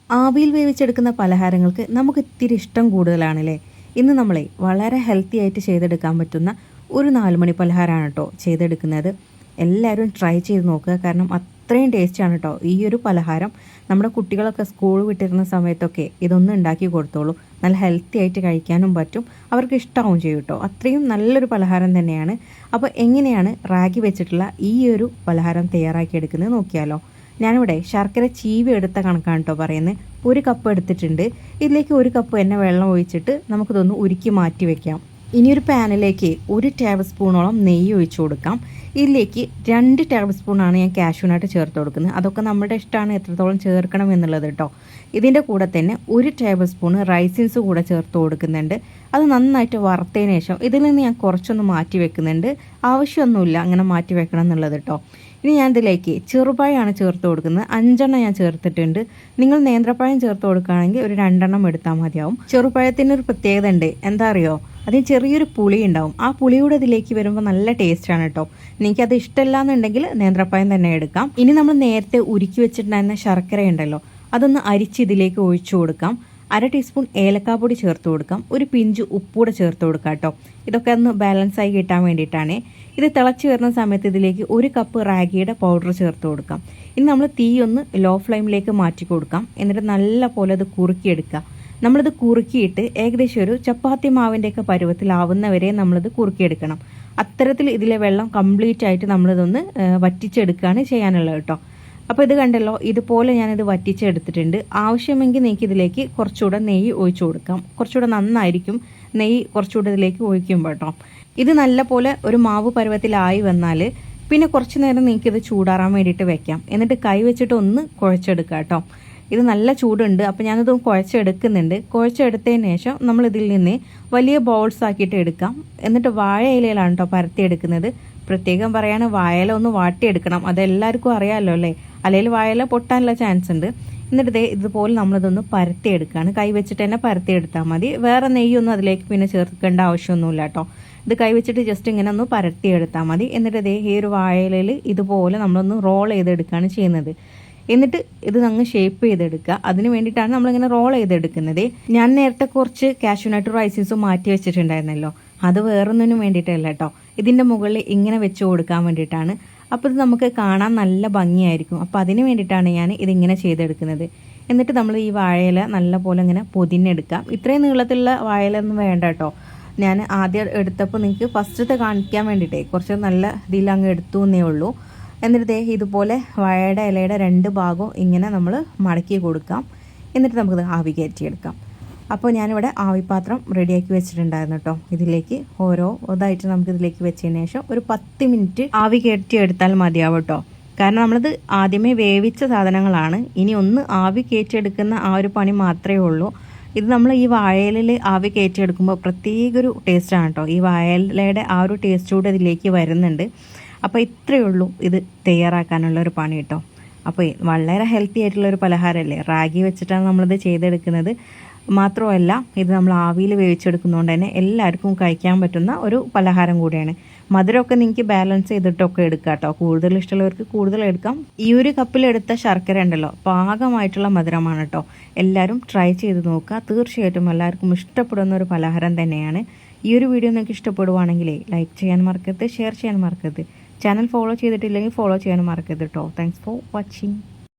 ആവിയിൽ വേവിച്ചെടുക്കുന്ന പലഹാരങ്ങൾക്ക് നമുക്ക് ഇത്തിരി ഇഷ്ടം കൂടുതലാണല്ലേ. ഇന്ന് നമ്മളെ വളരെ ഹെൽത്തി ആയിട്ട് ചെയ്തെടുക്കാൻ പറ്റുന്ന ഒരു 4 മണി പലഹാരമാണ് കേട്ടോ ചെയ്തെടുക്കുന്നത്. എല്ലാവരും ട്രൈ ചെയ്ത് നോക്കുക. കാരണം അത്രയും ടേസ്റ്റാണ് കേട്ടോ ഈ ഒരു പലഹാരം. നമ്മുടെ കുട്ടികളൊക്കെ സ്കൂൾ വിട്ടിരുന്ന സമയത്തൊക്കെ ഇതൊന്നും ഉണ്ടാക്കി കൊടുത്തോളൂ. നല്ല ഹെൽത്തി ആയിട്ട് കഴിക്കാനും പറ്റും, അവർക്ക് ഇഷ്ടമാവും ചെയ്യും കേട്ടോ. അത്രയും നല്ലൊരു പലഹാരം തന്നെയാണ്. അപ്പോൾ എങ്ങനെയാണ് റാഗി വെച്ചിട്ടുള്ള ഈ ഒരു പലഹാരം തയ്യാറാക്കിയെടുക്കുന്നത് നോക്കിയാലോ. ഞാനിവിടെ ശർക്കര ചീവി എടുത്ത കണക്കാണ് കേട്ടോ പറയുന്നത്. 1 കപ്പ് എടുത്തിട്ടുണ്ട്. ഇതിലേക്ക് 1 കപ്പ് തന്നെ വെള്ളം ഒഴിച്ചിട്ട് നമുക്കിതൊന്ന് ഉരുക്കി മാറ്റി വെക്കാം. ഇനിയൊരു പാനിലേക്ക് 1 ടേബിൾ സ്പൂണോളം നെയ്യ് ഒഴിച്ചു കൊടുക്കാം. ഇതിലേക്ക് 2 ടേബിൾ സ്പൂണാണ് ഞാൻ കാഷ്യൂനട്ട് ചേർത്ത് കൊടുക്കുന്നത്. അതൊക്കെ നമ്മുടെ ഇഷ്ടമാണ് എത്രത്തോളം ചേർക്കണം എന്നുള്ളത് കേട്ടോ. ഇതിൻ്റെ കൂടെ തന്നെ 1 ടേബിൾ സ്പൂൺ റൈസിൻസ് കൂടെ ചേർത്ത് കൊടുക്കുന്നുണ്ട്. അത് നന്നായിട്ട് വറുത്തതിന് ശേഷം ഇതിൽ നിന്ന് ഞാൻ കുറച്ചൊന്ന് മാറ്റി വെക്കുന്നുണ്ട്. ആവശ്യമൊന്നുമില്ല അങ്ങനെ മാറ്റി വെക്കണം എന്നുള്ളത് കേട്ടോ. ഇനി ഞാൻ ഇതിലേക്ക് ചെറുപഴമാണ് ചേർത്ത് കൊടുക്കുന്നത്. 5 എണ്ണം ഞാൻ ചേർത്തിട്ടുണ്ട്. നിങ്ങൾ നേന്ത്രപ്പഴം ചേർത്ത് കൊടുക്കുകയാണെങ്കിൽ ഒരു 2 എണ്ണം എടുത്താൽ മതിയാവും. ചെറുപഴത്തിനൊരു പ്രത്യേകത ഉണ്ട്, എന്താ അറിയോ, അതിന് ചെറിയൊരു പുളി ഉണ്ടാവും. ആ പുളിയുടെ ഇതിലേക്ക് വരുമ്പോൾ നല്ല ടേസ്റ്റാണ് കേട്ടോ. എനിക്കത് ഇഷ്ടമല്ല എന്നുണ്ടെങ്കിൽ നേന്ത്രപ്പഴം തന്നെ എടുക്കാം. ഇനി നമ്മൾ നേരത്തെ ഉരുക്കി വെച്ചിട്ടുണ്ടായിരുന്ന ശർക്കര ഉണ്ടല്ലോ, അതൊന്ന് അരിച്ച് ഇതിലേക്ക് ഒഴിച്ചു കൊടുക്കാം. 1/2 ടീസ്പൂൺ ഏലക്കാപ്പൊടി ചേർത്ത് കൊടുക്കാം. ഒരു പിഞ്ച് ഉപ്പൂടെ ചേർത്ത് കൊടുക്കാം കേട്ടോ. ഇതൊക്കെ ഒന്ന് ബാലൻസായി കിട്ടാൻ വേണ്ടിയിട്ടാണ്. ഇത് തിളച്ച് വരുന്ന സമയത്ത് ഇതിലേക്ക് 1 കപ്പ് റാഗിയുടെ പൗഡർ ചേർത്ത് കൊടുക്കാം. ഇനി നമ്മൾ തീ ഒന്ന് ലോ ഫ്ലെയിമിലേക്ക് മാറ്റി കൊടുക്കാം. എന്നിട്ട് നല്ല പോലെ അത് കുറുക്കിയെടുക്കുക. നമ്മളിത് കുറുക്കിയിട്ട് ഏകദേശം ഒരു ചപ്പാത്തി മാവിൻ്റെയൊക്കെ പരുവത്തിലാവുന്നവരെ നമ്മളിത് കുറുക്കിയെടുക്കണം. അത്തരത്തിൽ ഇതിലെ വെള്ളം കംപ്ലീറ്റ് ആയിട്ട് നമ്മളിതൊന്ന് വറ്റിച്ചെടുക്കുകയാണ് ചെയ്യാനുള്ളത് കേട്ടോ. അപ്പോൾ ഇത് കണ്ടല്ലോ, ഇതുപോലെ ഞാനിത് വറ്റിച്ചെടുത്തിട്ടുണ്ട്. ആവശ്യമെങ്കിൽ നിങ്ങൾക്ക് ഇതിലേക്ക് കുറച്ചുകൂടെ നെയ്യ് ഒഴിച്ചു കൊടുക്കാം. കുറച്ചുകൂടെ നന്നായിരിക്കും നെയ്യ് കുറച്ചുകൂടെ ഇതിലേക്ക് ഒഴിക്കുമ്പോൾ കേട്ടോ. ഇത് നല്ല പോലെ ഒരു മാവ് പരുവത്തിലായി വന്നാൽ പിന്നെ കുറച്ച് നേരം നിങ്ങൾക്ക് ഇത് ചൂടാറാൻ വേണ്ടിയിട്ട് വെക്കാം. എന്നിട്ട് കൈ വെച്ചിട്ട് ഒന്ന് കുഴച്ചെടുക്കുക കേട്ടോ. ഇത് നല്ല ചൂടുണ്ട്, അപ്പോൾ ഞാനിത് കുഴച്ചെടുക്കുന്നുണ്ട്. കുഴച്ചെടുത്തതിന് ശേഷം നമ്മളിതിൽ നിന്ന് വലിയ ബൗൾസ് ആക്കിയിട്ട് എടുക്കാം. എന്നിട്ട് വാഴ ഇലയിലാണ് കേട്ടോ പരത്തിയെടുക്കുന്നത്. പ്രത്യേകം പറയാണ്, വാഴയില ഒന്ന് വാട്ടിയെടുക്കണം. അതെല്ലാവർക്കും അറിയാമല്ലോ അല്ലേ. അല്ലെങ്കിൽ വാഴയില പൊട്ടാനുള്ള ചാൻസ് ഉണ്ട്. എന്നിട്ട് ഇതുപോലെ നമ്മളിതൊന്ന് പരത്തിയെടുക്കുകയാണ്. കൈ വെച്ചിട്ട് തന്നെ പരത്തിയെടുത്താൽ മതി. വേറെ നെയ്യൊന്നും അതിലേക്ക് പിന്നെ ചേർക്കേണ്ട ആവശ്യമൊന്നുമില്ല കേട്ടോ. ഇത് കൈ വെച്ചിട്ട് ജസ്റ്റ് ഇങ്ങനെ ഒന്ന് പരത്തിയെടുത്താൽ മതി. എന്നിട്ട് ഈ ഒരു വാഴയിലയിൽ ഇതുപോലെ നമ്മളൊന്ന് റോൾ ചെയ്തെടുക്കുകയാണ് ചെയ്യുന്നത്. എന്നിട്ട് ഇത് അങ്ങ് ഷേപ്പ് ചെയ്തെടുക്കുക. അതിന് വേണ്ടിയിട്ടാണ് നമ്മളിങ്ങനെ റോൾ ചെയ്തെടുക്കുന്നത്. ഞാൻ നേരത്തെ കുറച്ച് കാഷ്യൂനട്ട് റൈസിൻസും മാറ്റി വെച്ചിട്ടുണ്ടായിരുന്നല്ലോ, അത് വേറൊന്നിനും വേണ്ടിയിട്ടല്ല കേട്ടോ. ഇതിൻ്റെ മുകളിൽ ഇങ്ങനെ വെച്ച് കൊടുക്കാൻ വേണ്ടിയിട്ടാണ്. അപ്പോൾ ഇത് നമുക്ക് കാണാൻ നല്ല ഭംഗിയായിരിക്കും. അപ്പോൾ അതിന് വേണ്ടിയിട്ടാണ് ഞാൻ ഇതിങ്ങനെ ചെയ്തെടുക്കുന്നത്. എന്നിട്ട് നമ്മൾ ഈ വാഴയില നല്ല പോലെ ഇങ്ങനെ പൊതിഞ്ഞെടുക്കാം. ഇത്രയും നീളത്തിലുള്ള വാഴയില ഒന്നും വേണ്ട കേട്ടോ. ഞാൻ ആദ്യം എടുത്തപ്പോൾ നിങ്ങൾക്ക് ഫസ്റ്റത്തെ കാണിക്കാൻ വേണ്ടിയിട്ടേ കുറച്ച് നല്ല ഇതിൽ അങ്ങ് എടുത്തു എന്നേ ഉള്ളൂ. എന്നിട്ട് ഇതുപോലെ വാഴയുടെ ഇലയുടെ 2 ഭാഗവും ഇങ്ങനെ നമ്മൾ മടക്കി കൊടുക്കാം. എന്നിട്ട് നമുക്കിത് ആവി കയറ്റിയെടുക്കാം. അപ്പോൾ ഞാനിവിടെ ആവിപ്പാത്രം റെഡിയാക്കി വെച്ചിട്ടുണ്ടായിരുന്നു കേട്ടോ. ഇതിലേക്ക് ഓരോ ഇതായിട്ട് നമുക്കിതിലേക്ക് വെച്ചതിന് ശേഷം ഒരു 10 മിനിറ്റ് ആവി കയറ്റിയെടുത്താൽ മതിയാവും കേട്ടോ. കാരണം നമ്മളിത് ആദ്യമേ വേവിച്ച സാധനങ്ങളാണ്. ഇനി ഒന്ന് ആവി കയറ്റിയെടുക്കുന്ന ആ ഒരു പണി മാത്രമേ ഉള്ളൂ. ഇത് നമ്മൾ ഈ വാഴയിലയിൽ ആവി കയറ്റിയെടുക്കുമ്പോൾ പ്രത്യേക ഒരു ടേസ്റ്റാണ് കേട്ടോ. ഈ വാഴയിലയുടെ ആ ഒരു ടേസ്റ്റ് കൂടെ ഇതിലേക്ക് വരുന്നുണ്ട്. അപ്പോൾ ഇത്രയേ ഉള്ളൂ ഇത് തയ്യാറാക്കാനുള്ള ഒരു പണി കേട്ടോ. അപ്പോൾ വളരെ ഹെൽത്തി ആയിട്ടുള്ളൊരു പലഹാരമല്ലേ. റാഗി വെച്ചിട്ടാണ് നമ്മളിത് ചെയ്തെടുക്കുന്നത്. മാത്രമല്ല ഇത് നമ്മൾ ആവിയിൽ വേവിച്ചെടുക്കുന്നതുകൊണ്ട് തന്നെ എല്ലാവർക്കും കഴിക്കാൻ പറ്റുന്ന ഒരു പലഹാരം കൂടിയാണ്. മധുരമൊക്കെ നിങ്ങൾക്ക് ബാലൻസ് ചെയ്തിട്ടൊക്കെ എടുക്കാം കേട്ടോ. കൂടുതൽ ഇഷ്ടമുള്ളവർക്ക് കൂടുതൽ എടുക്കാം. ഈ 1 കപ്പിലെടുത്ത ശർക്കര ഉണ്ടല്ലോ, പാകമായിട്ടുള്ള മധുരമാണ് കേട്ടോ. എല്ലാവരും ട്രൈ ചെയ്ത് നോക്കുക. തീർച്ചയായിട്ടും എല്ലാവർക്കും ഇഷ്ടപ്പെടുന്ന ഒരു പലഹാരം തന്നെയാണ്. ഈ ഒരു വീഡിയോ നിങ്ങൾക്ക് ഇഷ്ടപ്പെടുവാണെങ്കിൽ ലൈക്ക് ചെയ്യാൻ മറക്കരുത്, ഷെയർ ചെയ്യാൻ മറക്കരുത്. ചാനൽ ഫോളോ ചെയ്തിട്ടില്ലെങ്കിൽ ഫോളോ ചെയ്യാൻ മറക്കരുത് കേട്ടോ. Thanks for watching.